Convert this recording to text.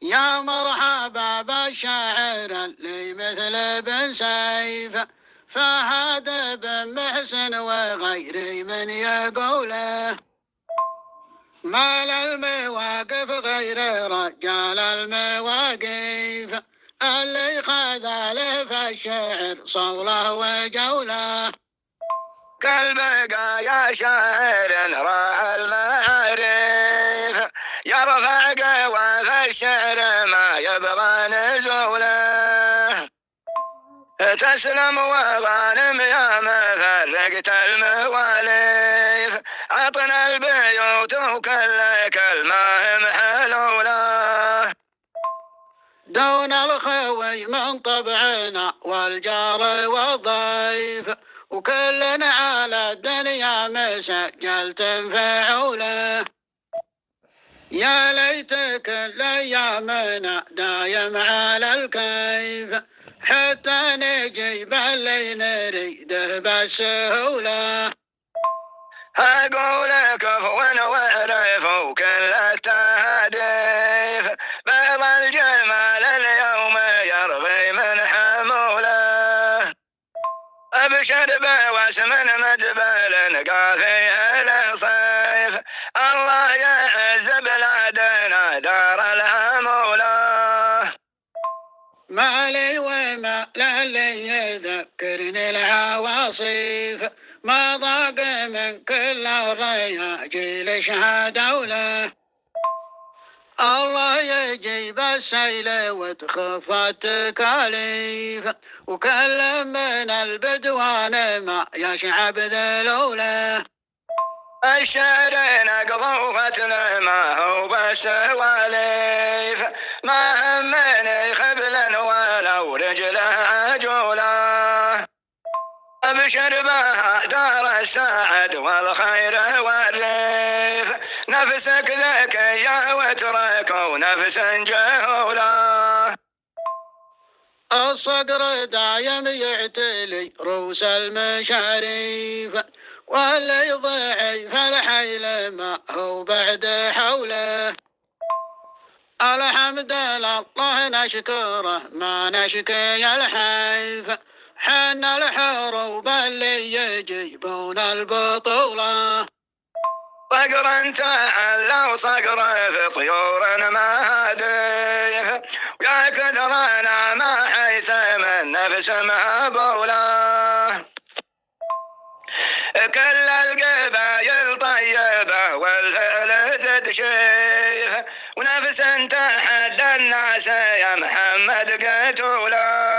يا مرحبا بالشاعر اللي مثل بن سيف، فهد بن محسن وغيري من يقوله. ما للمواقف غير رجال المواقف، اللي خذله في الشعر صوله وجوله. كالبقايا شاعر راعى المعارف، يرفع قوى الشعر ما يبغى نزوله. تسلم وغانم يا مفرقت المواليف، عطنا البيوت وكل كلمة محلوله. دون الخوي من طبعنا والجار والضيف، وكلنا على الدنيا مسجل تنفعوله. يا ليت كل ايامنا دايم على الكيف، حتى نجيب اللي نريده بالسهوله. أقول كفو وعرف وكل التهديف، بيض الجمال اليوم يرغي من حموله. أبشر بوسم مجبل قافيه الصيف، الله يعز بلادنا دار الهموله. ما لي وما للي يذكرني العواصف، ما ضاق من كل الرياجيل شهدوا له. الله يجيب السيل وتخف التكاليف، وكل من البدوان ما يشعب ذلوله. الشعر نقضوفتنا ما هو بسواليف، ما همني خبلا ولو رجله عجوله. أبشر بها دار السعد والخير والريف، نفسك ذكية واترك ونفس جهوله. الصقر دايم يعتلي روس المشاريف، واللي ضعيف الحيل ما هو بعد حوله. الحمد لله نشكره ما نشكي الحيف، حن الحروب اللي يجيبون البطولة. صقر تعلى وصقر في طيور مهاديف، ويا كثرنا ما حيث من نفس مهبوله. كل القبايل طيبة والفعل تدشيف، ونفس تحدى الناس يا محمد قتوله.